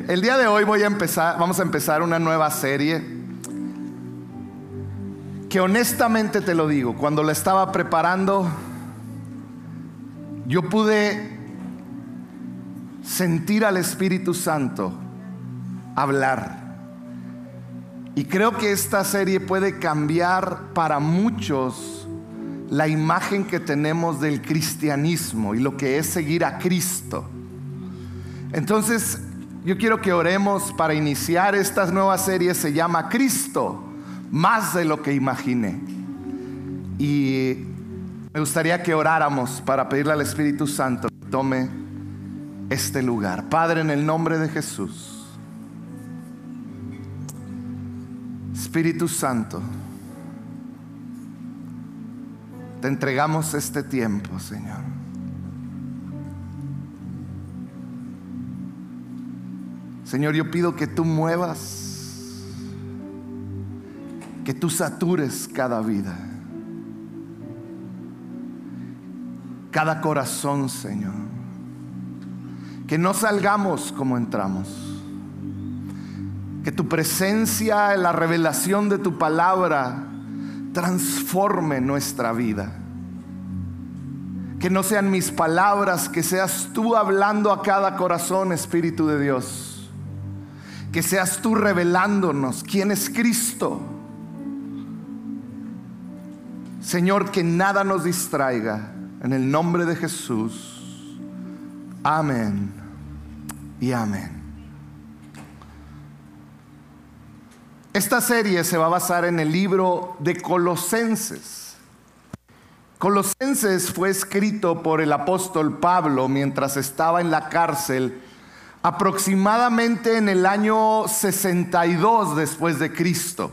El día de hoy vamos a empezar una nueva serie que honestamente te lo digo, cuando la estaba preparando, yo pude sentir al Espíritu Santo hablar. Y creo que esta serie puede cambiar para muchos la imagen que tenemos del cristianismo y lo que es seguir a Cristo. Entonces, yo quiero que oremos para iniciar esta nueva serie. Se llama Cristo, más de lo que imaginé. Y me gustaría que oráramos para pedirle al Espíritu Santo que tome este lugar. Padre, en el nombre de Jesús, Espíritu Santo, te entregamos este tiempo, Señor. Señor, yo pido que tú muevas, que tú satures cada vida, cada corazón, Señor. Que no salgamos como entramos. Que tu presencia, la revelación de tu palabra transforme nuestra vida. Que no sean mis palabras, que seas tú hablando a cada corazón, Espíritu de Dios. Que seas tú revelándonos quién es Cristo. Señor, que nada nos distraiga. En el nombre de Jesús. Amén y amén. Esta serie se va a basar en el libro de Colosenses. Colosenses fue escrito por el apóstol Pablo mientras estaba en la cárcel, aproximadamente en el año 62 después de Cristo.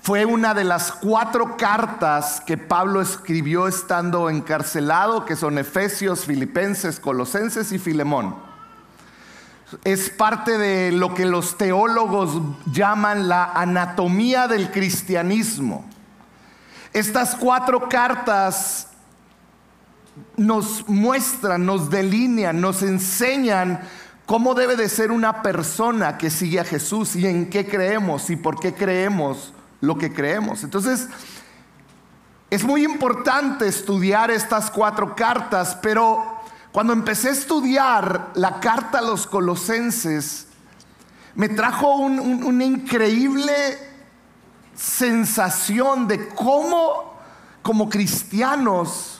Fue una de las 4 cartas que Pablo escribió estando encarcelado, que son Efesios, Filipenses, Colosenses y Filemón. Es parte de lo que los teólogos llaman la anatomía del cristianismo. Estas 4 cartas nos muestran, nos delinean, nos enseñan cómo debe de ser una persona que sigue a Jesús y en qué creemos y por qué creemos lo que creemos. Entonces, es muy importante estudiar estas 4 cartas, pero cuando empecé a estudiar la carta a los Colosenses, me trajo una increíble sensación de cómo, como cristianos,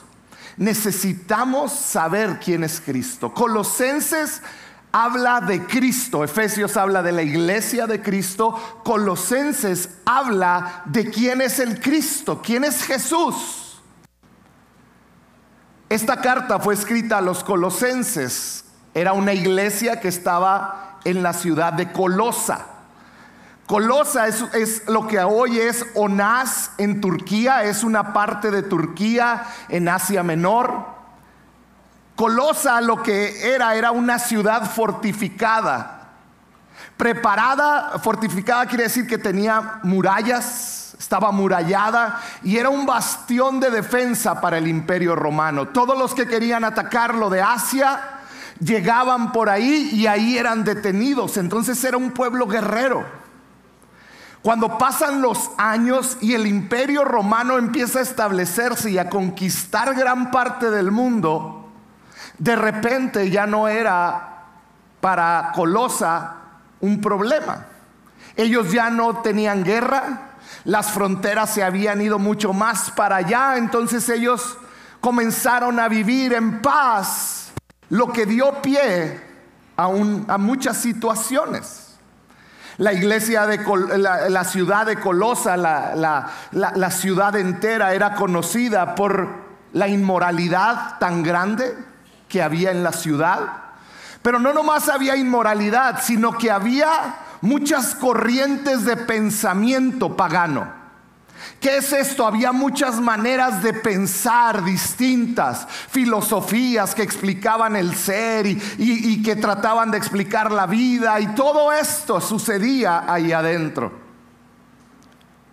necesitamos saber quién es Cristo. Colosenses habla de Cristo, Efesios habla de la iglesia de Cristo, Colosenses habla de quién es el Cristo, quién es Jesús. Esta carta fue escrita a los Colosenses. Era una iglesia que estaba en la ciudad de Colosa. Colosa es lo que hoy es Onás en Turquía, es una parte de Turquía en Asia Menor. Colosa lo que era una ciudad fortificada, preparada. Fortificada quiere decir que tenía murallas, estaba amurallada y era un bastión de defensa para el Imperio Romano. Todos los que querían atacarlo de Asia llegaban por ahí y ahí eran detenidos. Entonces era un pueblo guerrero. Cuando pasan los años y el Imperio Romano empieza a establecerse y a conquistar gran parte del mundo, de repente ya no era para Colosa un problema. Ellos ya no tenían guerra, las fronteras se habían ido mucho más para allá. Entonces ellos comenzaron a vivir en paz, lo que dio pie a muchas situaciones. La iglesia de la ciudad de Colosa, la ciudad entera era conocida por la inmoralidad tan grande que había en la ciudad. Pero no nomás había inmoralidad, sino que había muchas corrientes de pensamiento pagano. ¿Qué es esto? Había muchas maneras de pensar distintas, filosofías que explicaban el ser y que trataban de explicar la vida, y todo esto sucedía ahí adentro.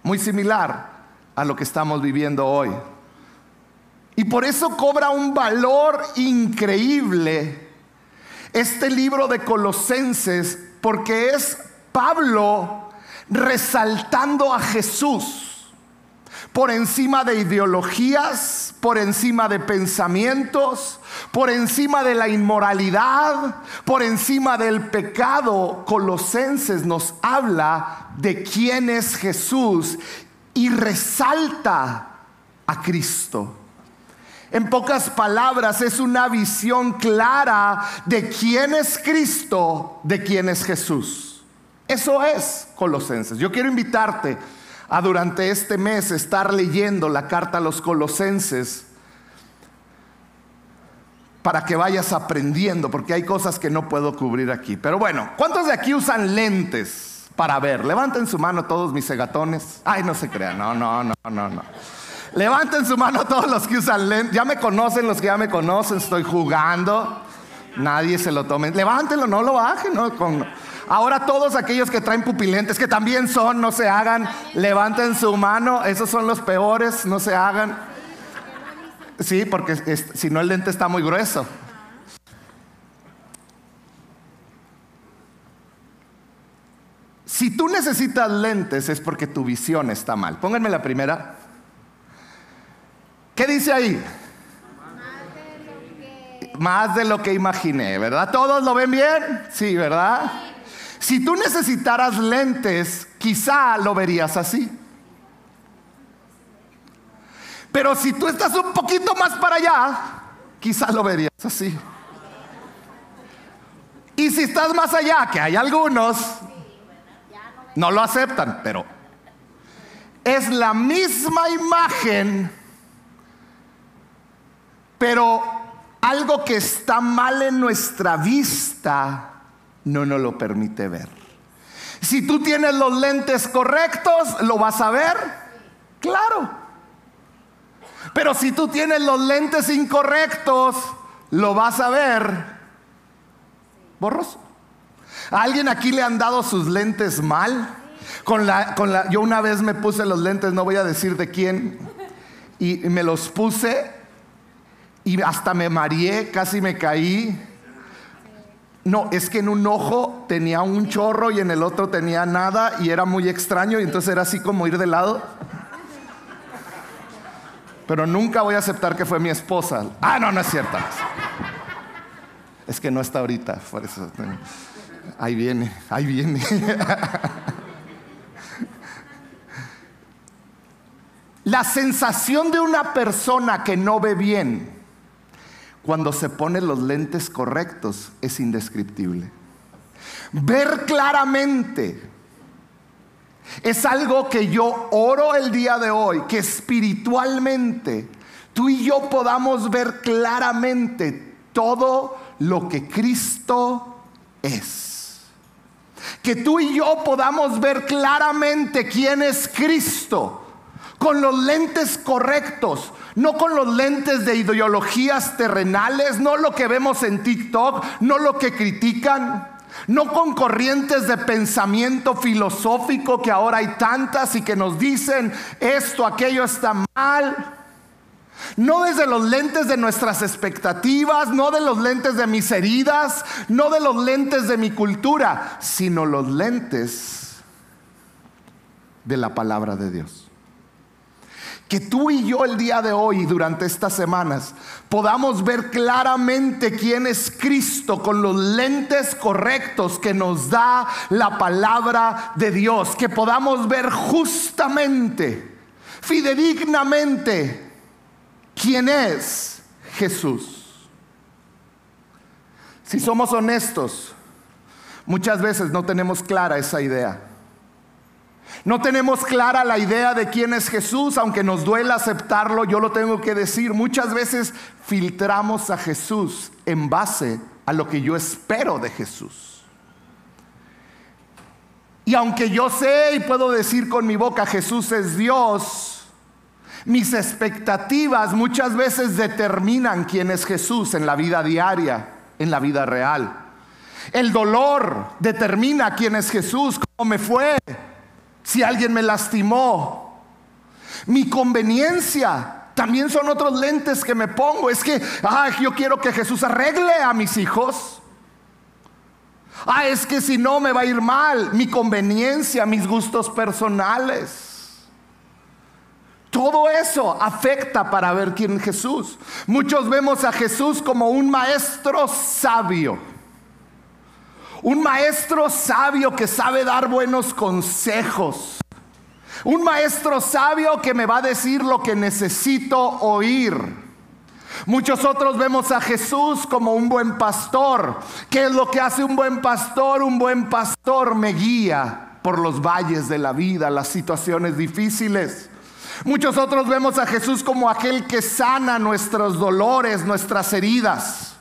Muy similar a lo que estamos viviendo hoy. Y por eso cobra un valor increíble este libro de Colosenses porque es Pablo resaltando a Jesús por encima de ideologías, por encima de pensamientos, por encima de la inmoralidad, por encima del pecado. Colosenses nos habla de quién es Jesús y resalta a Cristo. En pocas palabras, es una visión clara de quién es Cristo, de quién es Jesús. Eso es Colosenses. Yo quiero invitarte a durante este mes estar leyendo la carta a los Colosenses para que vayas aprendiendo, porque hay cosas que no puedo cubrir aquí. Pero bueno, ¿cuántos de aquí usan lentes para ver? Levanten su mano todos mis cegatones. Ay, no se crean, no. Levanten su mano todos los que usan lentes. Ya me conocen, los que ya me conocen, estoy jugando. Nadie se lo tome. Levántenlo, no lo bajen, ¿no? Ahora todos aquellos que traen pupilentes, que también son, no se hagan, levanten su mano. Esos son los peores, no se hagan. Sí, porque si no el lente está muy grueso. Si tú necesitas lentes es porque tu visión está mal. Pónganme la primera. ¿Qué dice ahí? Más de lo que imaginé, ¿verdad? ¿Todos lo ven bien? Sí, ¿verdad? Si tú necesitaras lentes, quizá lo verías así. Pero si tú estás un poquito más para allá, quizá lo verías así. Y si estás más allá, que hay algunos, no lo aceptan, pero es la misma imagen, pero algo que está mal en nuestra vista no nos lo permite ver. Si tú tienes los lentes correctos, ¿lo vas a ver? Claro. Pero si tú tienes los lentes incorrectos, ¿lo vas a ver borroso? ¿A alguien aquí le han dado sus lentes mal? Yo una vez me puse los lentes, no voy a decir de quién, y me los puse y hasta me mareé, casi me caí. No, es que en un ojo tenía un chorro y en el otro tenía nada y era muy extraño, y entonces era así como ir de lado. Pero nunca voy a aceptar que fue mi esposa. No es cierto. Es que no está ahorita, por eso. Ahí viene. La sensación de una persona que no ve bien cuando se pone los lentes correctos es indescriptible. Ver claramente es algo que yo oro el día de hoy, que espiritualmente tú y yo podamos ver claramente todo lo que Cristo es. Que tú y yo podamos ver claramente quién es Cristo con los lentes correctos, no con los lentes de ideologías terrenales, no lo que vemos en TikTok, no lo que critican, no con corrientes de pensamiento filosófico que ahora hay tantas y que nos dicen esto, aquello está mal. No desde los lentes de nuestras expectativas, no de los lentes de mis heridas, no de los lentes de mi cultura, sino los lentes de la palabra de Dios. Que tú y yo el día de hoy, durante estas semanas, podamos ver claramente quién es Cristo con los lentes correctos que nos da la palabra de Dios. Que podamos ver justamente, fidedignamente, quién es Jesús. Si somos honestos, muchas veces no tenemos clara esa idea. No tenemos clara la idea de quién es Jesús, aunque nos duela aceptarlo, yo lo tengo que decir. Muchas veces filtramos a Jesús en base a lo que yo espero de Jesús. Y aunque yo sé y puedo decir con mi boca Jesús es Dios, mis expectativas muchas veces determinan quién es Jesús en la vida diaria, en la vida real. El dolor determina quién es Jesús, cómo me fue, si alguien me lastimó. Mi conveniencia también son otros lentes que me pongo. Es que yo quiero que Jesús arregle a mis hijos. Es que si no me va a ir mal, mi conveniencia, mis gustos personales. Todo eso afecta para ver quién es Jesús. Muchos vemos a Jesús como un maestro sabio. Un maestro sabio que sabe dar buenos consejos. Un maestro sabio que me va a decir lo que necesito oír. Muchos otros vemos a Jesús como un buen pastor. ¿Qué es lo que hace un buen pastor? Un buen pastor me guía por los valles de la vida, las situaciones difíciles. Muchos otros vemos a Jesús como aquel que sana nuestros dolores, nuestras heridas.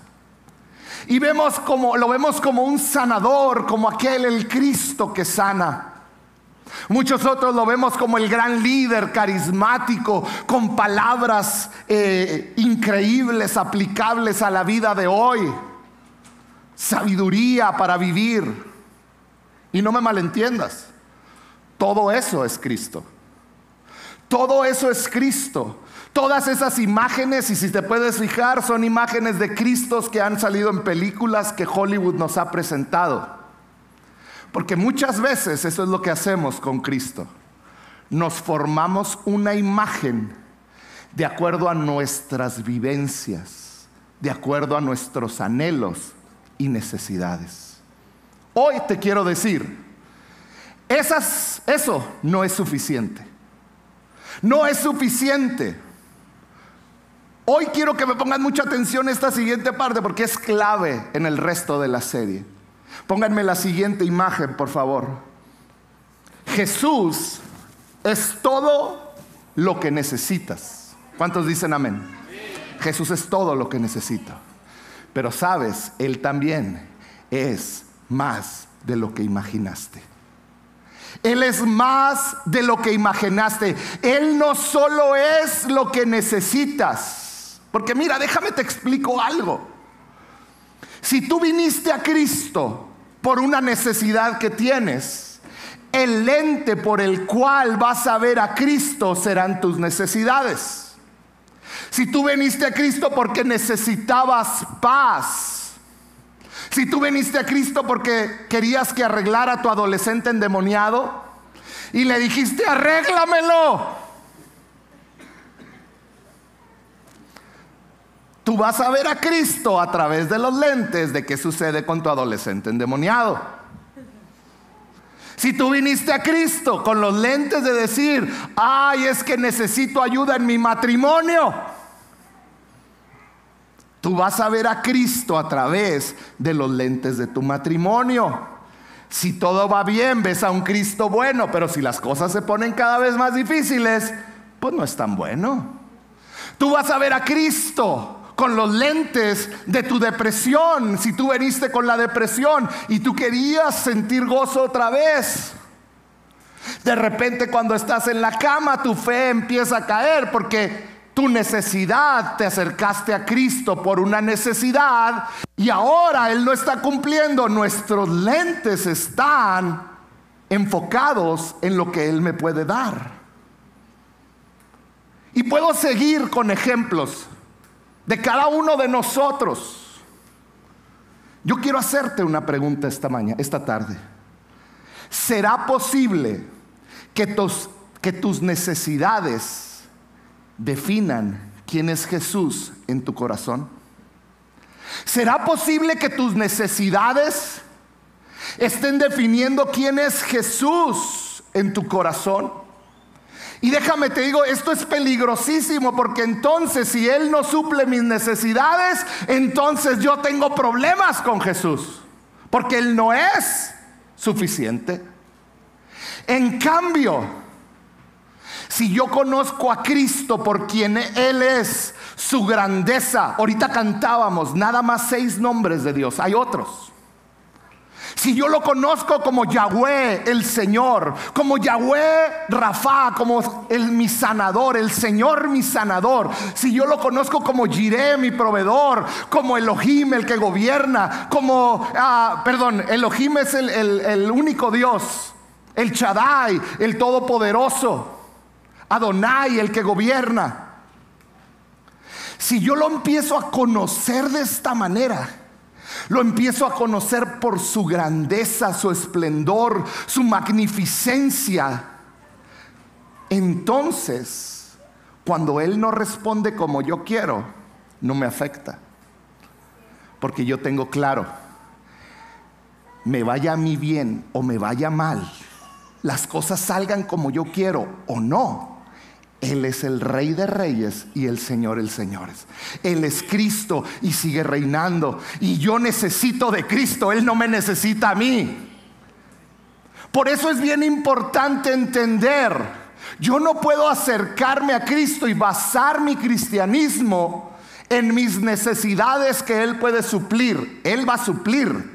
Y lo vemos como un sanador, como el Cristo que sana. Muchos otros lo vemos como el gran líder carismático, con palabras increíbles, aplicables a la vida de hoy. Sabiduría para vivir. Y no me malentiendas, todo eso es Cristo. Todo eso es Cristo. Todas esas imágenes, y si te puedes fijar, son imágenes de Cristos que han salido en películas que Hollywood nos ha presentado. Porque muchas veces eso es lo que hacemos con Cristo. Nos formamos una imagen de acuerdo a nuestras vivencias, de acuerdo a nuestros anhelos y necesidades. Hoy te quiero decir, eso no es suficiente. No es suficiente. Hoy quiero que me pongan mucha atención a esta siguiente parte porque es clave en el resto de la serie. Pónganme la siguiente imagen, por favor. Jesús es todo lo que necesitas. ¿Cuántos dicen amén? Jesús es todo lo que necesito. Pero sabes, Él también es más de lo que imaginaste. Él es más de lo que imaginaste. Él no solo es lo que necesitas. Porque mira, déjame te explico algo. Si tú viniste a Cristo por una necesidad que tienes, el lente por el cual vas a ver a Cristo serán tus necesidades. Si tú viniste a Cristo porque necesitabas paz, si tú viniste a Cristo porque querías que arreglara a tu adolescente endemoniado y le dijiste arréglamelo, tú vas a ver a Cristo a través de los lentes de qué sucede con tu adolescente endemoniado. Si tú viniste a Cristo con los lentes de decir, es que necesito ayuda en mi matrimonio, tú vas a ver a Cristo a través de los lentes de tu matrimonio. Si todo va bien, ves a un Cristo bueno, pero si las cosas se ponen cada vez más difíciles, pues no es tan bueno. Tú vas a ver a Cristo con los lentes de tu depresión. Si tú veniste con la depresión y tú querías sentir gozo otra vez, de repente cuando estás en la cama tu fe empieza a caer porque tu necesidad, te acercaste a Cristo por una necesidad y ahora Él no está cumpliendo. Nuestros lentes están enfocados en lo que Él me puede dar. Y puedo seguir con ejemplos de cada uno de nosotros. Yo quiero hacerte una pregunta esta tarde. ¿Será posible que tus necesidades definan quién es Jesús en tu corazón? ¿Será posible que tus necesidades estén definiendo quién es Jesús en tu corazón? Y déjame te digo, esto es peligrosísimo porque entonces si Él no suple mis necesidades, entonces yo tengo problemas con Jesús, porque Él no es suficiente. En cambio, si yo conozco a Cristo por quien Él es, su grandeza, ahorita cantábamos nada más 6 nombres de Dios, hay otros. Si yo lo conozco como Yahweh el Señor, como Yahweh Rafa, como mi sanador, el Señor mi sanador, si yo lo conozco como Jireh mi proveedor, como Elohim el que gobierna, Elohim es el único Dios, el Shaddai, el todopoderoso, Adonai el que gobierna. Si yo lo empiezo a conocer de esta manera, Lo empiezo a conocer por su grandeza, su esplendor, su magnificencia. Entonces, cuando Él no responde como yo quiero, no me afecta. Porque yo tengo claro, me vaya a mí bien o me vaya mal, las cosas salgan como yo quiero o no, Él es el Rey de Reyes y el Señor de Señores. Él es Cristo y sigue reinando. Y yo necesito de Cristo, Él no me necesita a mí. Por eso es bien importante entender, yo no puedo acercarme a Cristo y basar mi cristianismo en mis necesidades que Él puede suplir. Él va a suplir.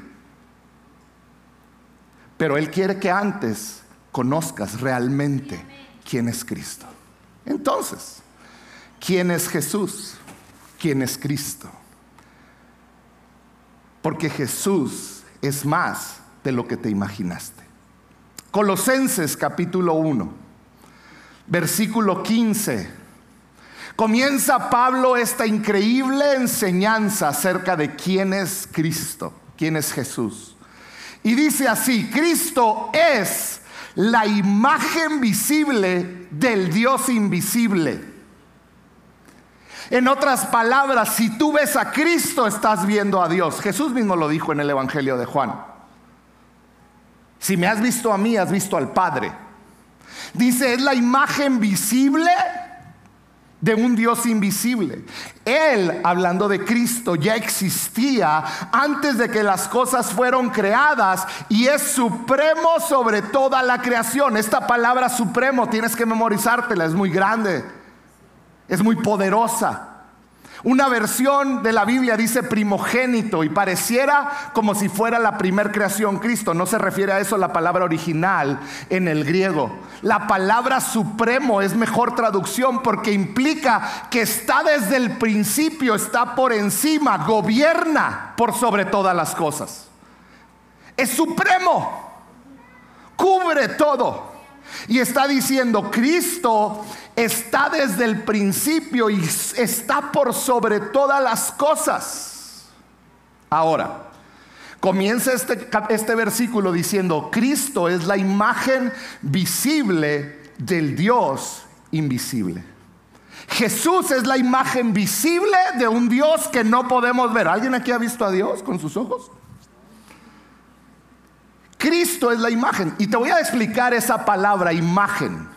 Pero Él quiere que antes conozcas realmente quién es Cristo. Entonces, ¿quién es Jesús? ¿Quién es Cristo? Porque Jesús es más de lo que te imaginaste. Colosenses capítulo 1, versículo 15. Comienza Pablo esta increíble enseñanza acerca de quién es Cristo, quién es Jesús. Y dice así: Cristo es la imagen visible del Dios invisible. En otras palabras, si tú ves a Cristo, estás viendo a Dios. Jesús mismo lo dijo en el Evangelio de Juan: si me has visto a mí, has visto al Padre. Dice, es la imagen visible de un Dios invisible. Él, hablando de Cristo, ya existía antes de que las cosas fueron creadas y es supremo sobre toda la creación. Esta palabra supremo tienes que memorizártela, es muy grande, es muy poderosa. Una versión de la Biblia dice primogénito y pareciera como si fuera la primer creación Cristo. No se refiere a eso la palabra original en el griego. La palabra supremo es mejor traducción porque implica que está desde el principio, está por encima, gobierna por sobre todas las cosas. Es supremo, cubre todo. Y está diciendo, Cristo está desde el principio y está por sobre todas las cosas. Ahora, comienza este versículo diciendo, Cristo es la imagen visible del Dios invisible. Jesús es la imagen visible de un Dios que no podemos ver. ¿Alguien aquí ha visto a Dios con sus ojos? Cristo es la imagen. Y te voy a explicar esa palabra, imagen.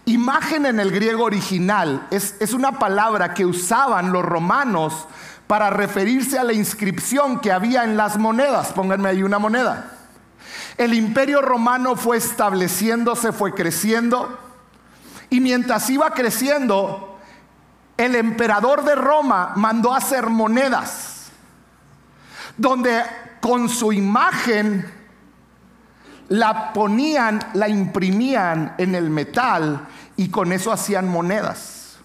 Imagen en el griego original es una palabra que usaban los romanos para referirse a la inscripción que había en las monedas. Pónganme ahí una moneda. El imperio romano fue estableciéndose, fue creciendo. Y mientras iba creciendo, el emperador de Roma mandó a hacer monedas donde con su imagen la ponían, la imprimían en el metal y con eso hacían monedas.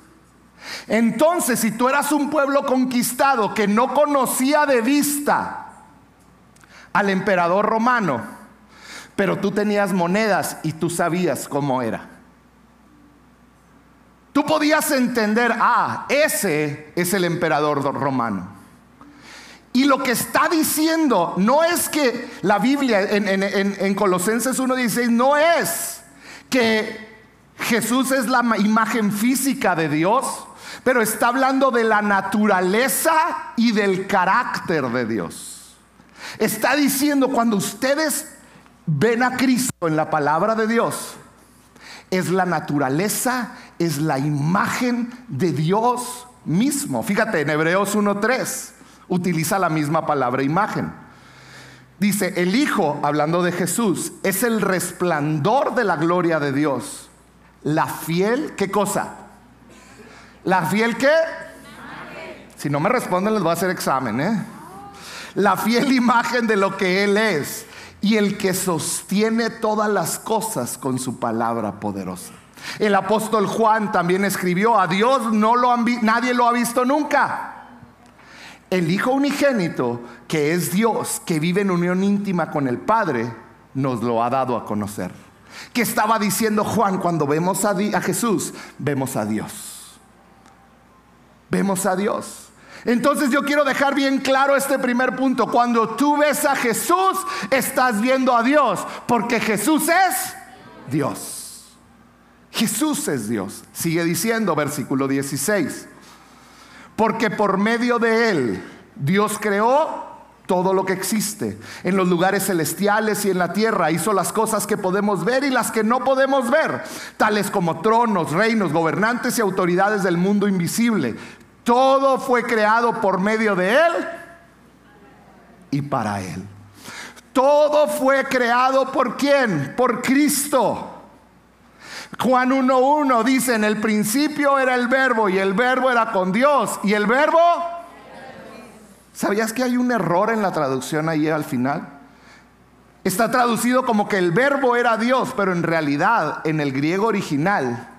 Entonces, si tú eras un pueblo conquistado que no conocía de vista al emperador romano, pero tú tenías monedas y tú sabías cómo era, tú podías entender, ese es el emperador romano. Y lo que está diciendo no es que la Biblia en Colosenses 1:16 no es que Jesús es la imagen física de Dios, pero está hablando de la naturaleza y del carácter de Dios. Está diciendo, cuando ustedes ven a Cristo en la palabra de Dios, es la naturaleza, es la imagen de Dios mismo. Fíjate, en Hebreos 1:3 utiliza la misma palabra imagen. Dice, el Hijo, hablando de Jesús, es el resplandor de la gloria de Dios. La fiel, ¿qué cosa? ¿La fiel qué? Si no me responden les voy a hacer examen, La fiel imagen de lo que Él es y el que sostiene todas las cosas con su palabra poderosa. El apóstol Juan también escribió, a Dios nadie lo ha visto nunca. El Hijo unigénito, que es Dios, que vive en unión íntima con el Padre, nos lo ha dado a conocer. ¿Qué estaba diciendo Juan? Cuando vemos a Jesús, vemos a Dios. Vemos a Dios. Entonces yo quiero dejar bien claro este primer punto. Cuando tú ves a Jesús, estás viendo a Dios, porque Jesús es Dios. Jesús es Dios. Sigue diciendo, versículo 16. Porque por medio de Él, Dios creó todo lo que existe, en los lugares celestiales y en la tierra. Hizo las cosas que podemos ver y las que no podemos ver, tales como tronos, reinos, gobernantes y autoridades del mundo invisible. Todo fue creado por medio de Él y para Él. Todo fue creado ¿por quién? Por Cristo. Juan 1:1 dice: en el principio era el verbo, y el verbo era con Dios, y el verbo... ¿Sabías que hay un error en la traducción ahí al final? Está traducido como que el verbo era Dios, pero en realidad en el griego original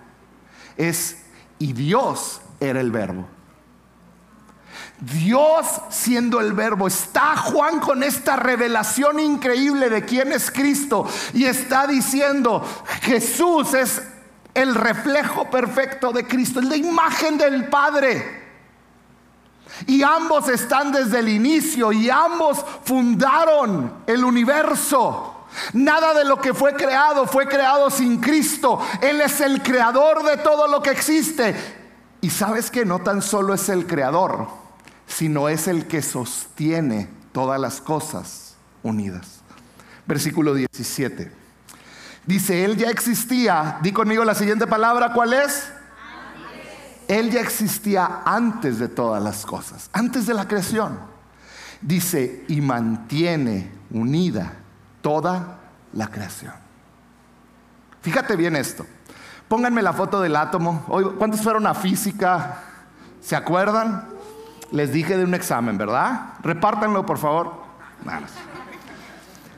es: y Dios era el verbo. Dios siendo el verbo. Está Juan con esta revelación increíble de quién es Cristo, y está diciendo: Jesús es el reflejo perfecto de Cristo, es la imagen del Padre. Y ambos están desde el inicio, y ambos fundaron el universo. Nada de lo que fue creado sin Cristo. Él es el creador de todo lo que existe. Y sabes que no tan solo es el creador, sino es el que sostiene todas las cosas unidas. Versículo 17. Dice: Él ya existía. Di conmigo la siguiente palabra, ¿cuál es? Él ya existía antes de todas las cosas, antes de la creación. Dice: y mantiene unida toda la creación. Fíjate bien esto. Pónganme la foto del átomo. ¿Cuántos fueron a física? ¿Se acuerdan? Les dije de un examen, ¿verdad? Repártanlo, por favor.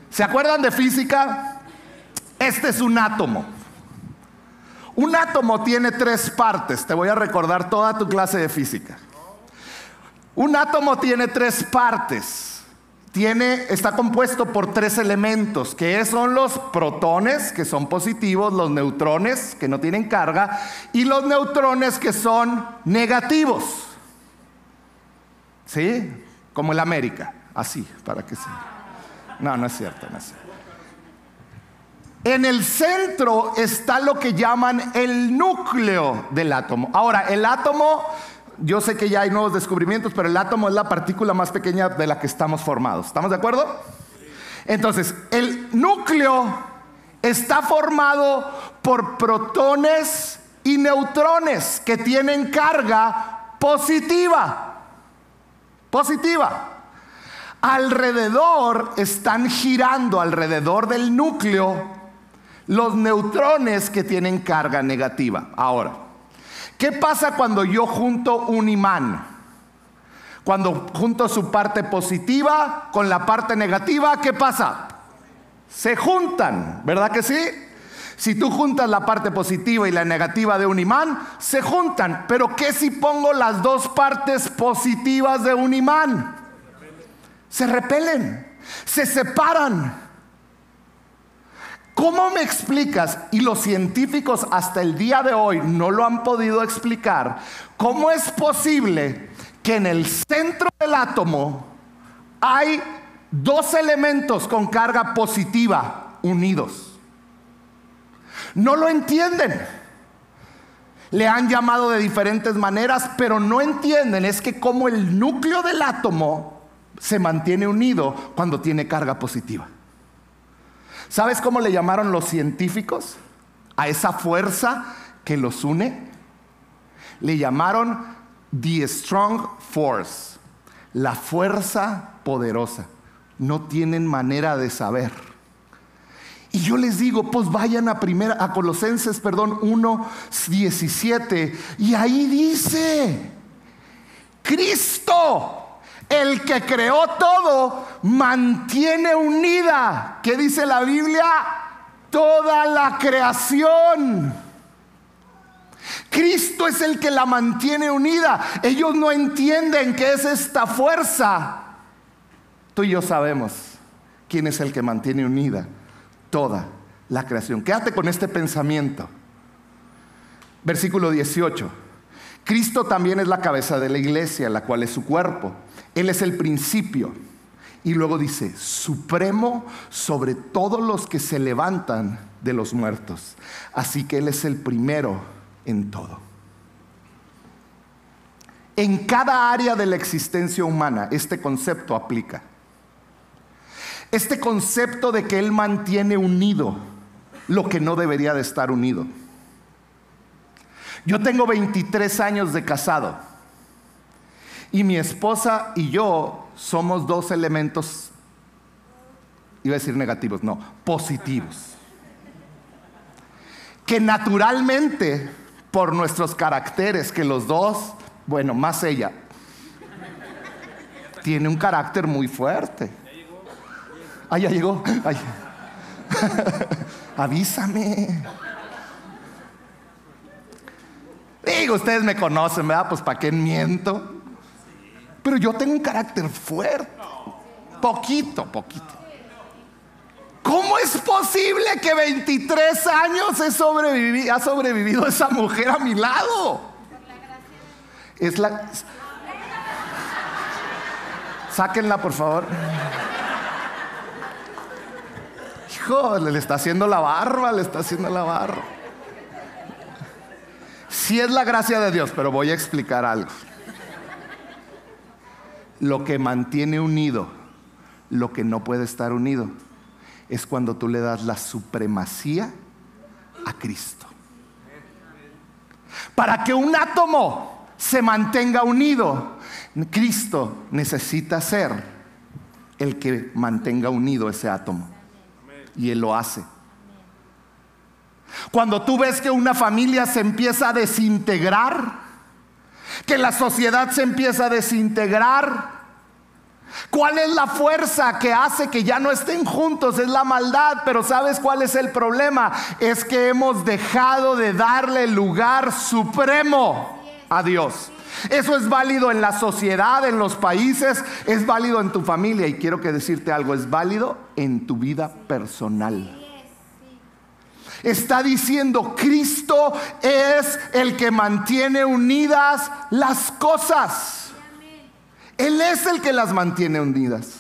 ¿Se acuerdan de física? Este es un átomo. Un átomo tiene 3 partes. Te voy a recordar toda tu clase de física. Un átomo tiene 3 partes. Está compuesto por 3 elementos, que son los protones, que son positivos, los neutrones, que no tienen carga, y los neutrones, que son negativos. ¿Sí? Como el América. Así, para que sea. No es cierto, no es cierto. En el centro está lo que llaman el núcleo del átomo. Ahora, el átomo, yo sé que ya hay nuevos descubrimientos, pero el átomo es la partícula más pequeña de la que estamos formados. ¿Estamos de acuerdo? Entonces, el núcleo está formado por protones y neutrones que tienen carga positiva. Alrededor están girando, alrededor del núcleo, los neutrones que tienen carga negativa. Ahora, ¿qué pasa cuando yo junto un imán? Cuando junto su parte positiva con la parte negativa, ¿qué pasa? Se juntan, ¿verdad que sí? Si tú juntas la parte positiva y la negativa de un imán, se juntan. Pero ¿qué si pongo las 2 partes positivas de un imán? Se repelen, se separan. ¿Cómo me explicas? Y los científicos hasta el día de hoy no lo han podido explicar. ¿Cómo es posible que en el centro del átomo hay 2 elementos con carga positiva unidos? No lo entienden. Le han llamado de diferentes maneras, pero no entienden. Es que como el núcleo del átomo se mantiene unido cuando tiene carga positiva. ¿Sabes cómo le llamaron los científicos a esa fuerza que los une? Le llamaron the strong force, la fuerza poderosa. No tienen manera de saber. Y yo les digo, pues vayan a Colosenses 1:17, y ahí dice: Cristo, el que creó todo, mantiene unida, ¿qué dice la Biblia? Toda la creación. Cristo es el que la mantiene unida. Ellos no entienden qué es esta fuerza. Tú y yo sabemos quién es el que mantiene unida toda la creación. Quédate con este pensamiento. Versículo 18. Cristo también es la cabeza de la iglesia, la cual es su cuerpo. Él es el principio. Y luego dice, supremo sobre todos los que se levantan de los muertos. Así que Él es el primero en todo. En cada área de la existencia humana, este concepto aplica. Este concepto de que Él mantiene unido lo que no debería de estar unido. Yo tengo 23 años de casado y mi esposa y yo somos dos elementos, iba a decir negativos, no, positivos, que naturalmente por nuestros caracteres, que los dos, bueno, más ella, tiene un carácter muy fuerte. Ay, ya llegó. Ay. Avísame. Digo, ustedes me conocen, ¿verdad? Pues ¿para qué miento? Pero yo tengo un carácter fuerte. Poquito. ¿Cómo es posible que 23 años ha sobrevivido esa mujer a mi lado? Es la... Sáquenla, por favor. Hijo, le está haciendo la barba, Sí es la gracia de Dios, pero voy a explicar algo. Lo que mantiene unido, lo que no puede estar unido, es cuando tú le das la supremacía a Cristo. Para que un átomo se mantenga unido, Cristo necesita ser el que mantenga unido ese átomo. Y Él lo hace. Cuando tú ves que una familia se empieza a desintegrar, que la sociedad se empieza a desintegrar, ¿cuál es la fuerza que hace que ya no estén juntos? Es la maldad. Pero ¿sabes cuál es el problema? Es que hemos dejado de darle lugar supremo a Dios. Eso es válido en la sociedad, en los países, es válido en tu familia. Y quiero que decirte algo, es válido en tu vida personal. Está diciendo, Cristo es el que mantiene unidas las cosas. Él es el que las mantiene unidas.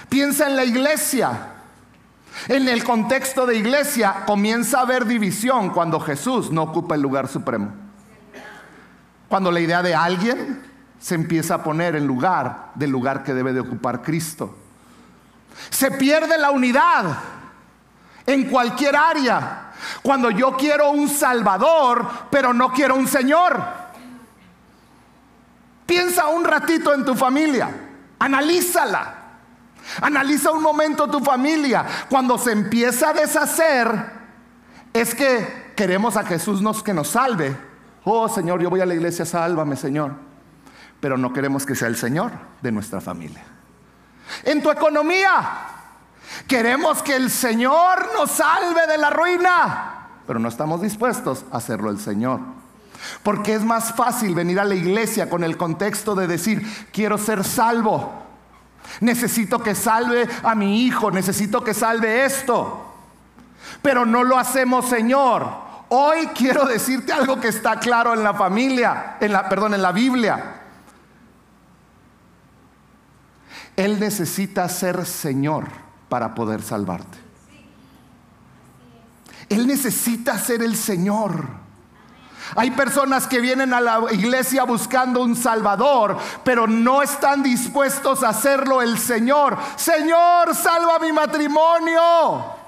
Piensa en la iglesia. En el contexto de iglesia comienza a haber división cuando Jesús no ocupa el lugar supremo. Cuando la idea de alguien se empieza a poner en lugar del lugar que debe de ocupar Cristo. Se pierde la unidad en cualquier área. Cuando yo quiero un Salvador, pero no quiero un Señor. Piensa un ratito en tu familia. Analízala. Analiza un momento tu familia. Cuando se empieza a deshacer, es que queremos a Jesús que nos salve. Oh Señor, yo voy a la iglesia, sálvame Señor. Pero no queremos que sea el Señor de nuestra familia. En tu economía, queremos que el Señor nos salve de la ruina, pero no estamos dispuestos a hacerlo el Señor. Porque es más fácil venir a la iglesia con el contexto de decir, quiero ser salvo, necesito que salve a mi hijo, necesito que salve esto, pero no lo hacemos Señor. Hoy quiero decirte algo que está claro en la familia, en la Biblia. Él necesita ser Señor para poder salvarte. Él necesita ser el Señor. Hay personas que vienen a la iglesia buscando un Salvador, pero no están dispuestos a hacerlo el Señor. Señor, salva mi matrimonio.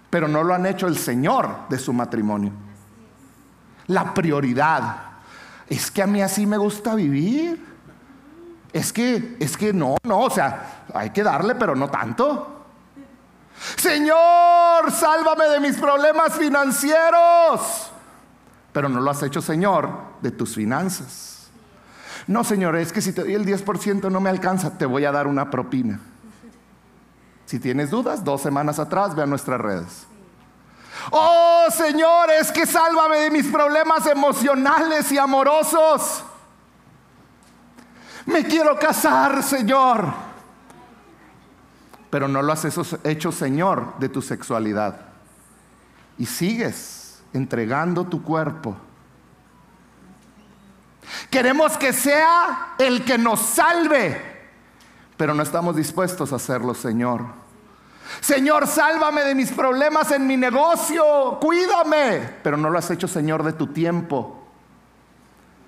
Pero no lo han hecho el Señor de su matrimonio. La prioridad. Es que a mí así me gusta vivir. Es que no, o sea, hay que darle, pero no tanto. Señor, sálvame de mis problemas financieros. Pero no lo has hecho Señor de tus finanzas. No Señor, es que si te doy el 10% no me alcanza, te voy a dar una propina. Si tienes dudas, 2 semanas atrás ve a nuestras redes. Oh Señor, es que sálvame de mis problemas emocionales y amorosos. Me quiero casar, Señor. Pero no lo has hecho Señor de tu sexualidad. Y sigues entregando tu cuerpo Queremos que sea el que nos salve, pero no estamos dispuestos a hacerlo, Señor. Señor, sálvame de mis problemas en mi negocio, cuídame. Pero no lo has hecho, Señor, de tu tiempo.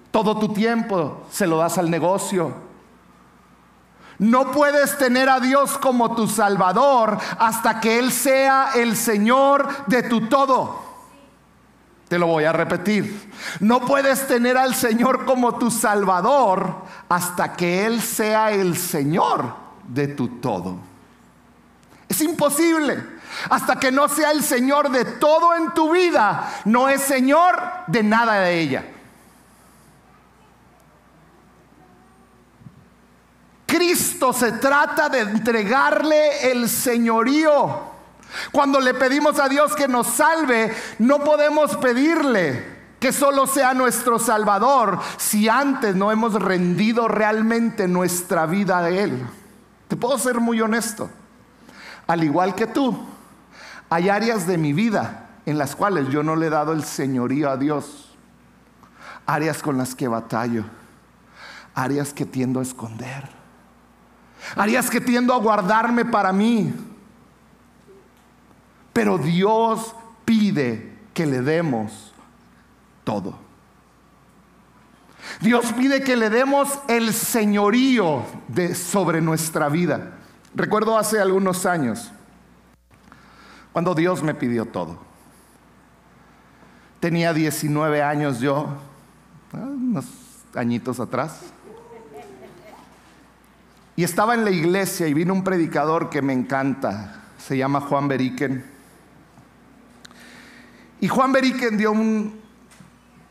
Todo tu tiempo se lo das al negocio. No puedes tener a Dios como tu Salvador hasta que Él sea el Señor de tu todo. Te lo voy a repetir. No puedes tener al Señor como tu Salvador hasta que Él sea el Señor de tu todo. Es imposible. Hasta que no sea el Señor de todo en tu vida, no es Señor de nada de ella. Cristo se trata de entregarle el señorío. Cuando le pedimos a Dios que nos salve, no podemos pedirle que solo sea nuestro Salvador si antes no hemos rendido realmente nuestra vida a Él. Te puedo ser muy honesto. Al igual que tú, hay áreas de mi vida en las cuales yo no le he dado el señorío a Dios. Áreas con las que batallo. Áreas que tiendo a esconder. Áreas que tiendo a guardarme para mí. Pero Dios pide que le demos todo. Dios pide que le demos el señorío sobre nuestra vida. Recuerdo hace algunos años, cuando Dios me pidió todo. Tenía 19 años yo, unos añitos atrás. Y estaba en la iglesia y vino un predicador que me encanta. Se llama Juan Beriken. Y Juan Beriken dio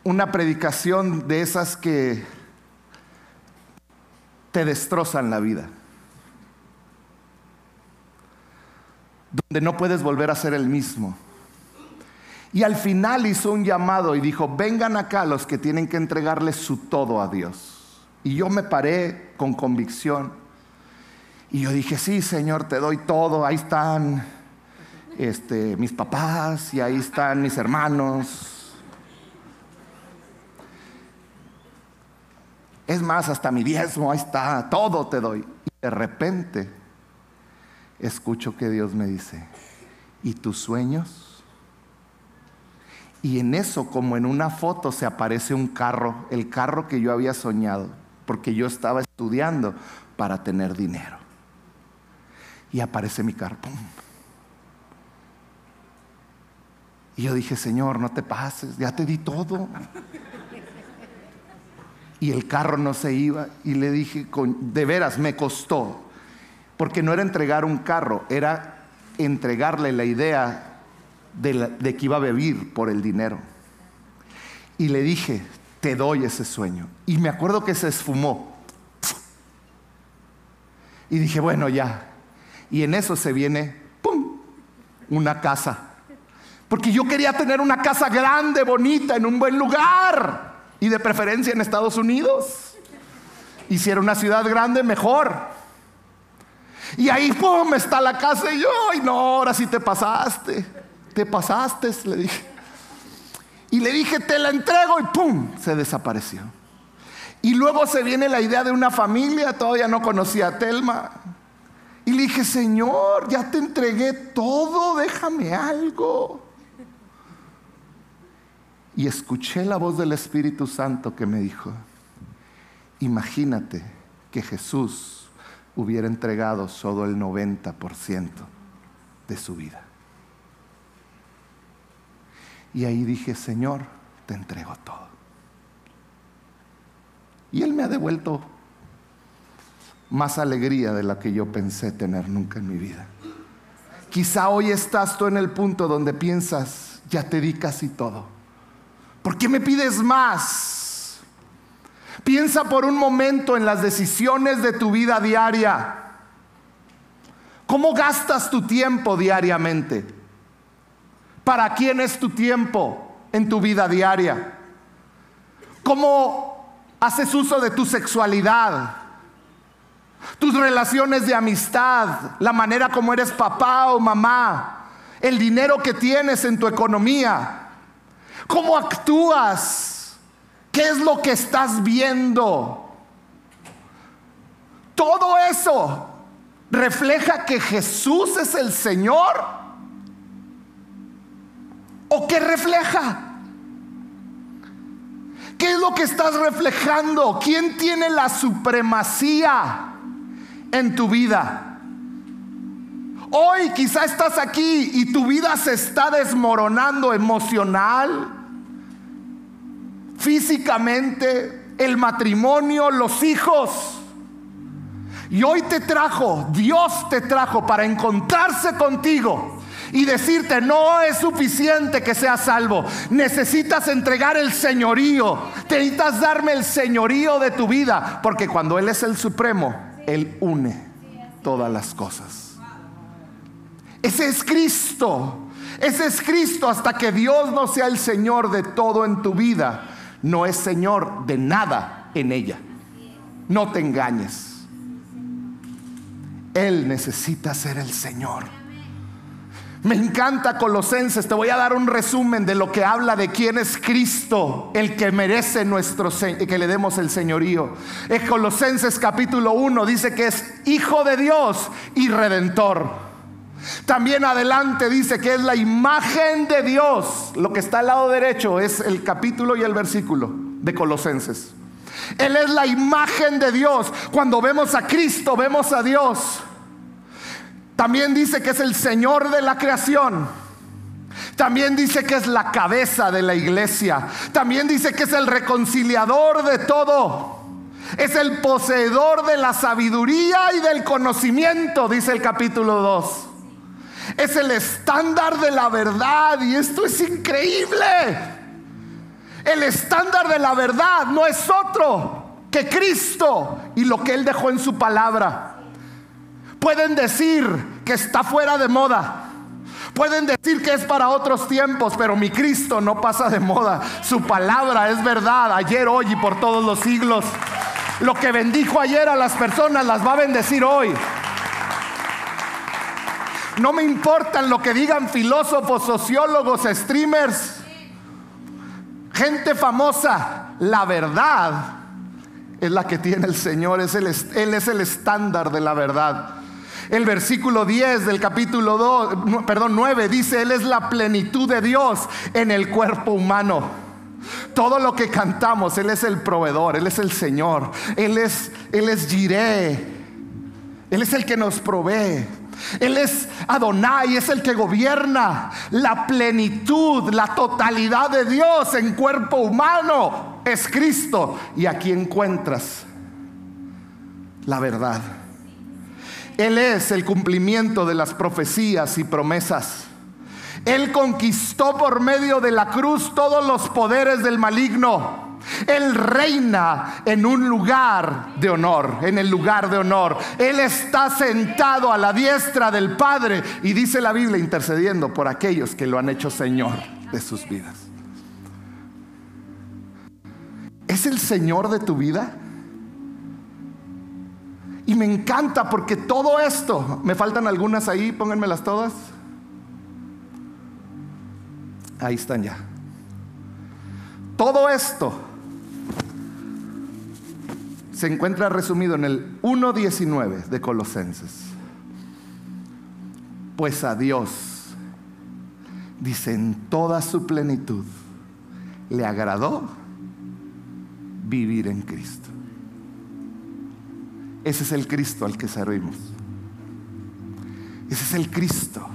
una predicación de esas que te destrozan la vida. Donde no puedes volver a ser el mismo. Y al final hizo un llamado y dijo: vengan acá los que tienen que entregarle su todo a Dios. Y yo me paré con convicción. Y yo dije: sí, Señor, te doy todo. Ahí están mis papás y ahí están mis hermanos. Es más, hasta mi diezmo, ahí está, todo te doy. Y de repente escucho que Dios me dice: ¿y tus sueños? Y en eso, como en una foto, se aparece un carro, el carro que yo había soñado, porque yo estaba estudiando para tener dinero. Y aparece mi carro, ¡pum! Y yo dije: Señor, no te pases, ya te di todo. Y el carro no se iba. Y le dije: de veras, me costó. Porque no era entregar un carro, era entregarle la idea de que iba a vivir por el dinero. Y le dije: te doy ese sueño. Y me acuerdo que se esfumó. Y dije: bueno, ya. Y en eso se viene, ¡pum!, una casa. Porque yo quería tener una casa grande, bonita, en un buen lugar. Y de preferencia en Estados Unidos. Y si era una ciudad grande, mejor. Y ahí, ¡pum!, está la casa. Y yo: ay, no, ahora sí te pasaste. Te pasaste, le dije. Y le dije: te la entrego. Y ¡pum!, se desapareció. Y luego se viene la idea de una familia. Todavía no conocía a Telma. Y le dije: Señor, ya te entregué todo, déjame algo. Y escuché la voz del Espíritu Santo que me dijo: imagínate que Jesús hubiera entregado solo el 90% de su vida. Y ahí dije: Señor, te entrego todo. Y Él me ha devuelto más alegría de la que yo pensé tener nunca en mi vida. Quizá hoy estás tú en el punto donde piensas: ya te di casi todo, ¿por qué me pides más? Piensa por un momento en las decisiones de tu vida diaria. ¿Cómo gastas tu tiempo diariamente? ¿Para quién es tu tiempo en tu vida diaria? ¿Cómo haces uso de tu sexualidad? Tus relaciones de amistad, la manera como eres papá o mamá, el dinero que tienes en tu economía. ¿Cómo actúas ¿Qué es lo que estás viendo? Todo eso refleja que Jesús es el Señor. ¿O qué refleja? ¿Qué es lo que estás reflejando? ¿Quién tiene la supremacía en tu vida? Hoy quizá estás aquí y tu vida se está desmoronando emocional, físicamente, el matrimonio, los hijos. Y hoy Dios te trajo para encontrarse contigo y decirte: no es suficiente que seas salvo, necesitas entregar el señorío, necesitas darme el señorío de tu vida, porque cuando Él es el supremo, Él une todas las cosas. Ese es Cristo. Ese es Cristo. Hasta que Dios no sea el Señor de todo en tu vida, no es Señor de nada en ella. No te engañes. Él necesita ser el Señor. Me encanta Colosenses. Te voy a dar un resumen de lo que habla de quién es Cristo, el que merece que le demos el señorío. En Colosenses capítulo 1 dice que es Hijo de Dios y Redentor. También adelante dice que es la imagen de Dios. Lo que está al lado derecho es el capítulo y el versículo de Colosenses. Él es la imagen de Dios. Cuando vemos a Cristo, vemos a Dios. También dice que es el Señor de la creación. También dice que es la cabeza de la iglesia. También dice que es el reconciliador de todo. Es el poseedor de la sabiduría y del conocimiento, dice el capítulo 2. Es el estándar de la verdad. Y esto es increíble. El estándar de la verdad no es otro que Cristo y lo que Él dejó en su palabra. Pueden decir que está fuera de moda, pueden decir que es para otros tiempos, pero mi Cristo no pasa de moda. Su palabra es verdad, ayer, hoy y por todos los siglos. Lo que bendijo ayer a las personas las va a bendecir hoy. No me importan lo que digan filósofos, sociólogos, streamers, gente famosa. La verdad es la que tiene el Señor. Él es el estándar de la verdad. El versículo 10 del capítulo 9 dice: Él es la plenitud de Dios en el cuerpo humano. Todo lo que cantamos, Él es el proveedor, Él es el Señor, Él es Jireh, Él es el que nos provee. Él es Adonai, es el que gobierna. La plenitud, la totalidad de Dios en cuerpo humano es Cristo. Y aquí encuentras la verdad. Él es el cumplimiento de las profecías y promesas. Él conquistó por medio de la cruz todos los poderes del maligno. Él reina en un lugar de honor, en el lugar de honor. Él está sentado a la diestra del Padre, y dice la Biblia, intercediendo por aquellos que lo han hecho Señor de sus vidas. ¿Es el Señor de tu vida? Y me encanta porque todo esto, me faltan algunas ahí, pónganmelas todas. Ahí están ya. Todo esto se encuentra resumido en el 1:19 de Colosenses. Pues a Dios, dice, en toda su plenitud le agradó vivir en Cristo. Ese es el Cristo al que servimos. Ese es el Cristo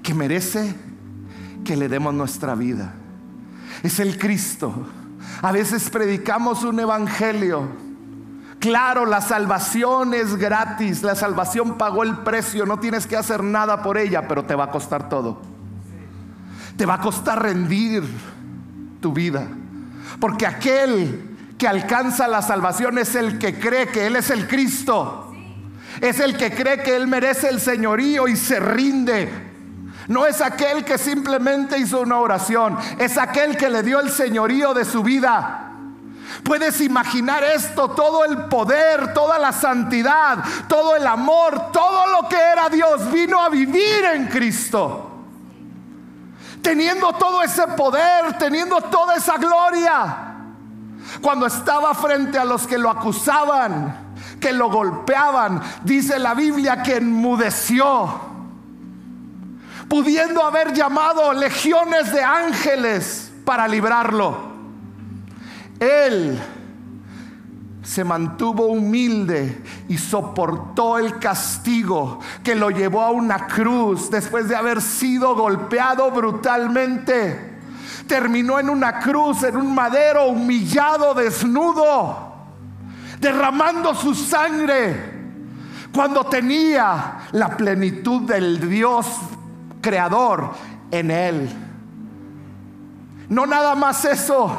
que merece que le demos nuestra vida. Es el Cristo. A veces predicamos un evangelio. Claro, la salvación es gratis. La salvación pagó el precio. No tienes que hacer nada por ella, pero te va a costar todo. Te va a costar rendir tu vida. Porque aquel que alcanza la salvación es el que cree que Él es el Cristo. Es el que cree que Él merece el señorío y se rinde. No es aquel que simplemente hizo una oración, es aquel que le dio el señorío de su vida. Puedes imaginar esto: todo el poder, toda la santidad, todo el amor, todo lo que era Dios vino a vivir en Cristo. Teniendo todo ese poder, teniendo toda esa gloria, cuando estaba frente a los que lo acusaban, que lo golpeaban, dice la Biblia que enmudeció, pudiendo haber llamado legiones de ángeles para librarlo. Él se mantuvo humilde y soportó el castigo que lo llevó a una cruz después de haber sido golpeado brutalmente. Terminó en una cruz, en un madero, humillado, desnudo, derramando su sangre, cuando tenía la plenitud del Dios creador en él. No nada más eso,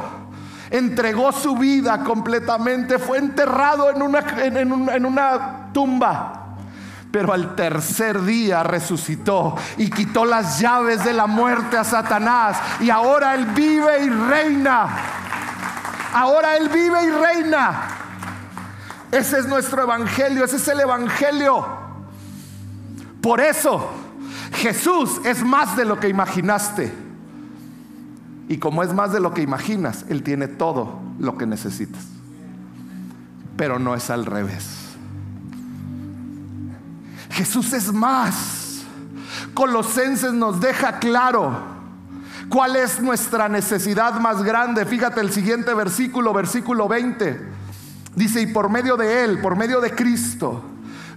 entregó su vida completamente, fue enterrado en una tumba, pero al tercer día resucitó y quitó las llaves de la muerte a Satanás, y ahora Él vive y reina. Ahora Él vive y reina. Ese es nuestro evangelio, ese es el evangelio. Por eso Jesús es más de lo que imaginaste. Y como es más de lo que imaginas, Él tiene todo lo que necesitas. Pero no es al revés. Jesús es más. Colosenses nos deja claro cuál es nuestra necesidad más grande. Fíjate el siguiente versículo, versículo 20. Dice: y por medio de Él, por medio de Cristo,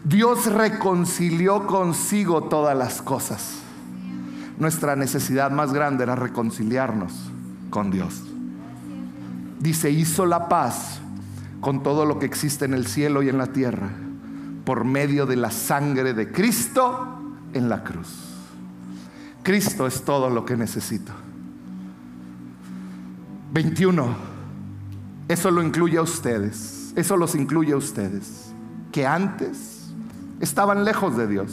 Dios reconcilió consigo todas las cosas. Nuestra necesidad más grande era reconciliarnos con Dios. Dice: hizo la paz con todo lo que existe en el cielo y en la tierra, por medio de la sangre de Cristo en la cruz. Cristo es todo lo que necesito. 21. Eso lo incluye a ustedes. Eso los incluye a ustedes, que antes estaban lejos de Dios,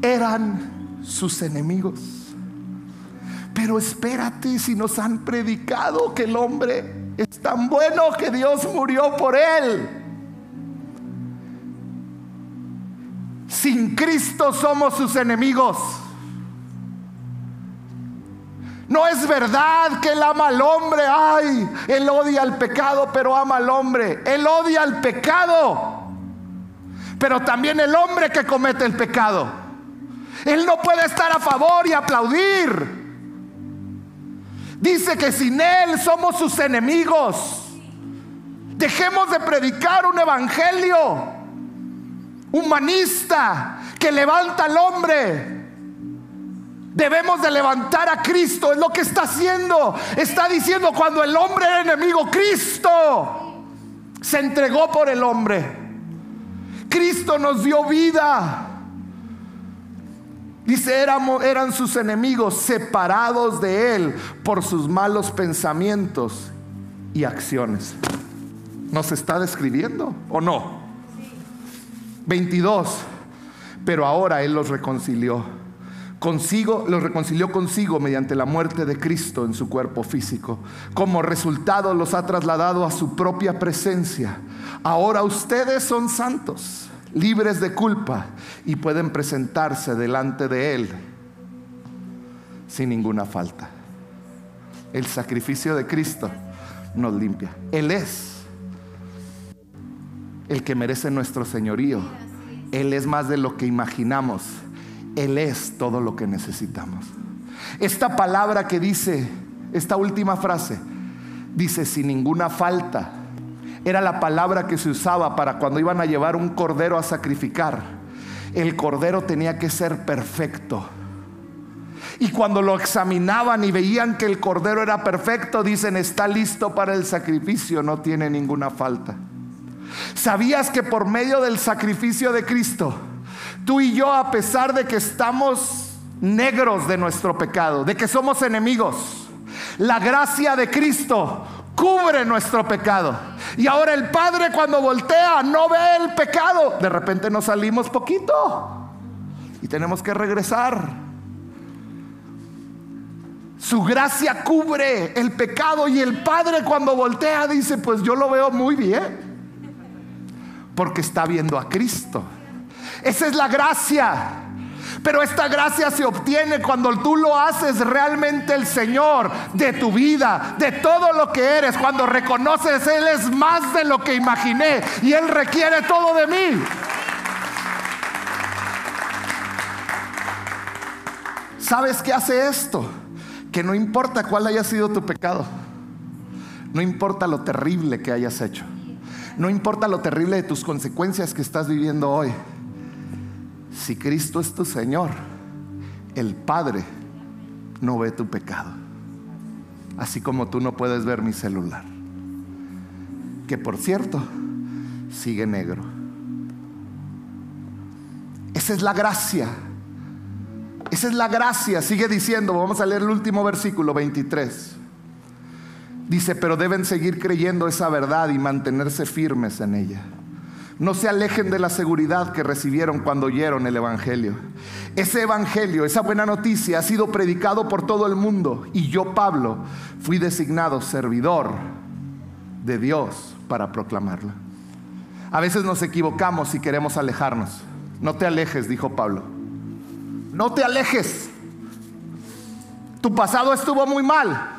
eran sus enemigos. Pero espérate, si nos han predicado que el hombre es tan bueno que Dios murió por él. Sin Cristo somos sus enemigos. No es verdad que Él ama al hombre. Ay, Él odia al pecado, pero ama al hombre. Él odia al pecado, pero también el hombre que comete el pecado. Él no puede estar a favor y aplaudir. Dice que sin Él somos sus enemigos. Dejemos de predicar un evangelio humanista que levanta al hombre. Debemos de levantar a Cristo. Es lo que está haciendo. Está diciendo: cuando el hombre era enemigo, Cristo se entregó por el hombre. Cristo nos dio vida. Dice: eran sus enemigos, separados de Él por sus malos pensamientos y acciones. ¿Nos está describiendo o no? 22. Pero ahora Él los reconcilió consigo mediante la muerte de Cristo en su cuerpo físico. Como resultado los ha trasladado a su propia presencia. Ahora ustedes son santos, libres de culpa, y pueden presentarse delante de Él sin ninguna falta. El sacrificio de Cristo nos limpia. Él es el que merece nuestro señorío. Él es más de lo que imaginamos. Él es todo lo que necesitamos. Esta palabra que dice, esta última frase, dice sin ninguna falta, era la palabra que se usaba para cuando iban a llevar un cordero a sacrificar. El cordero tenía que ser perfecto. Y cuando lo examinaban y veían que el cordero era perfecto, dicen: está listo para el sacrificio, no tiene ninguna falta. ¿Sabías que por medio del sacrificio de Cristo, tú y yo, a pesar de que estamos negros de nuestro pecado, de que somos enemigos, la gracia de Cristo cubre nuestro pecado? Y ahora el Padre, cuando voltea, no ve el pecado. De repente nos salimos poquito y tenemos que regresar. Su gracia cubre el pecado, y el Padre, cuando voltea, dice: pues yo lo veo muy bien, porque está viendo a Cristo. Esa es la gracia. Pero esta gracia se obtiene cuando tú lo haces realmente el Señor de tu vida, de todo lo que eres. Cuando reconoces, Él es más de lo que imaginé y Él requiere todo de mí. ¿Sabes qué hace esto? Que no importa cuál haya sido tu pecado, no importa lo terrible que hayas hecho, no importa lo terrible de tus consecuencias que estás viviendo hoy. Si Cristo es tu Señor, el Padre no ve tu pecado, así como tú no puedes ver mi celular, que por cierto sigue negro. Esa es la gracia. Esa es la gracia. Sigue diciendo, vamos a leer el último versículo 23. Dice: pero deben seguir creyendo esa verdad y mantenerse firmes en ella. No se alejen de la seguridad que recibieron cuando oyeron el Evangelio. Ese Evangelio, esa buena noticia, ha sido predicado por todo el mundo, y yo, Pablo, fui designado servidor de Dios para proclamarla. A veces nos equivocamos y queremos alejarnos. No te alejes, dijo Pablo. No te alejes. Tu pasado estuvo muy mal.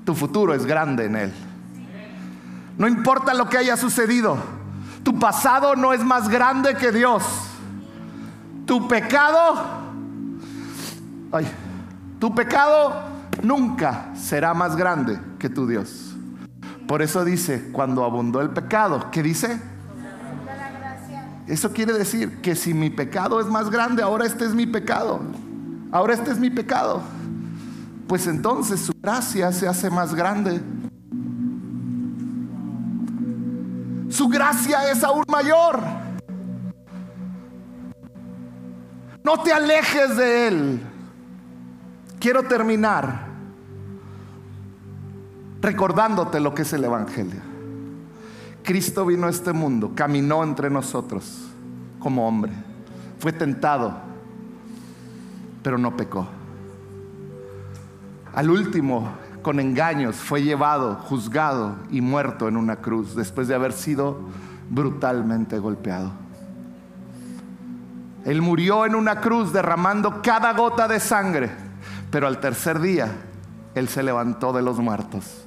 Tu futuro es grande en Él. No importa lo que haya sucedido, tu pasado no es más grande que Dios. Tu pecado nunca será más grande que tu Dios. Por eso dice, cuando abundó el pecado, ¿qué dice? Eso quiere decir que si mi pecado es más grande, ahora este es mi pecado. Ahora este es mi pecado. Pues entonces su gracia se hace más grande. Su gracia es aún mayor. No te alejes de Él. Quiero terminar recordándote lo que es el Evangelio. Cristo vino a este mundo, caminó entre nosotros como hombre, fue tentado, pero no pecó. Al último, con engaños, fue llevado, juzgado y muerto en una cruz después de haber sido brutalmente golpeado. Él murió en una cruz derramando cada gota de sangre, pero al tercer día Él se levantó de los muertos.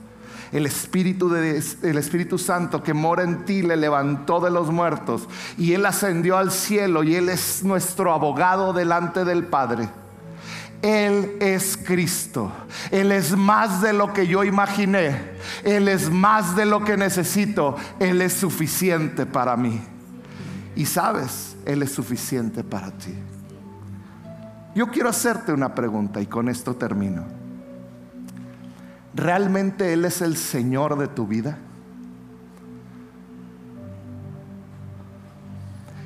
El Espíritu Santo que mora en ti le levantó de los muertos, y Él ascendió al cielo, y Él es nuestro abogado delante del Padre. Él es Cristo. Él es más de lo que yo imaginé. Él es más de lo que necesito. Él es suficiente para mí. Y sabes, Él es suficiente para ti. Yo quiero hacerte una pregunta y con esto termino. ¿Realmente Él es el Señor de tu vida?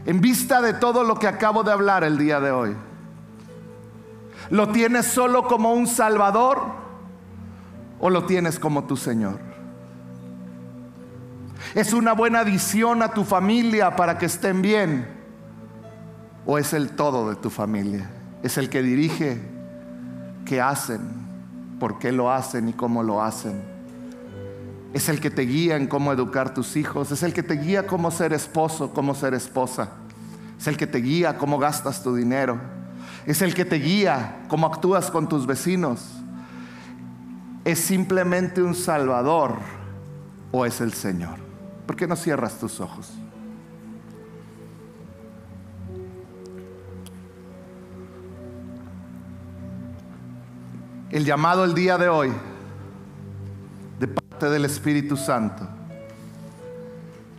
En vista de todo lo que acabo de hablar el día de hoy, ¿lo tienes solo como un Salvador o lo tienes como tu Señor? ¿Es una buena adición a tu familia para que estén bien? ¿O es el todo de tu familia? ¿Es el que dirige qué hacen, por qué lo hacen y cómo lo hacen? Es el que te guía en cómo educar tus hijos. Es el que te guía cómo ser esposo, cómo ser esposa. Es el que te guía cómo gastas tu dinero. Es el que te guía cómo actúas con tus vecinos. ¿Es simplemente un Salvador o es el Señor? ¿Por qué no cierras tus ojos? El llamado el día de hoy de parte del Espíritu Santo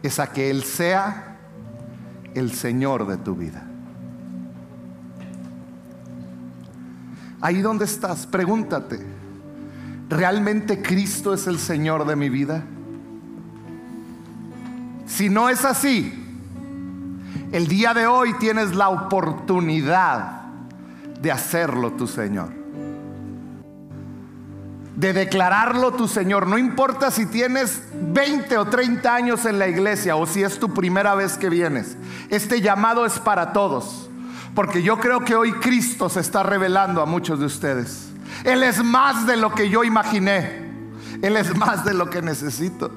es a que Él sea el Señor de tu vida. Ahí donde estás, pregúntate: ¿realmente Cristo es el Señor de mi vida? Si no es así, el día de hoy tienes la oportunidad de hacerlo tu Señor, de declararlo tu Señor. No importa si tienes 20 o 30 años en la iglesia o si es tu primera vez que vienes. Este llamado es para todos, porque yo creo que hoy Cristo se está revelando a muchos de ustedes. Él es más de lo que yo imaginé. Él es más de lo que necesito.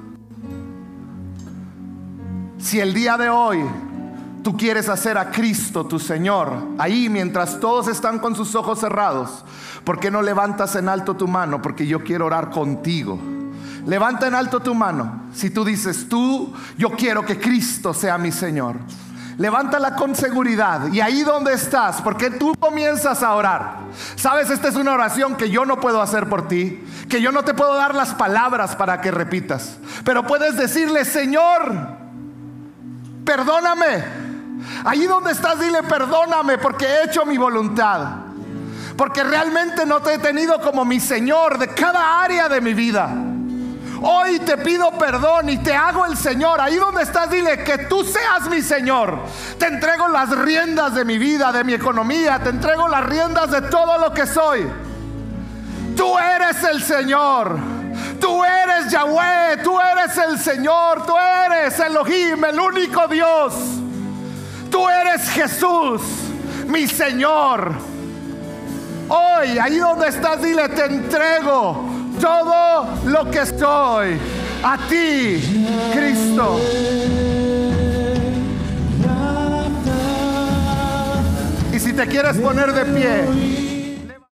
Si el día de hoy tú quieres hacer a Cristo tu Señor, ahí mientras todos están con sus ojos cerrados, ¿por qué no levantas en alto tu mano? Porque yo quiero orar contigo. Levanta en alto tu mano si tú dices, yo quiero que Cristo sea mi Señor. Levántala con seguridad. Y ahí donde estás, porque tú comienzas a orar. Sabes, esta es una oración que yo no puedo hacer por ti, que yo no te puedo dar las palabras para que repitas, pero puedes decirle: Señor, perdóname. Ahí donde estás, dile: perdóname porque he hecho mi voluntad, porque realmente no te he tenido como mi Señor de cada área de mi vida. Hoy te pido perdón y te hago el Señor. Ahí donde estás, dile: que tú seas mi Señor. Te entrego las riendas de mi vida, de mi economía. Te entrego las riendas de todo lo que soy. Tú eres el Señor. Tú eres Yahweh. Tú eres el Señor. Tú eres Elohim, el único Dios. Tú eres Jesús, mi Señor. Hoy, ahí donde estás, dile: te entrego todo lo que soy a ti, Cristo. Y si te quieres poner de pie,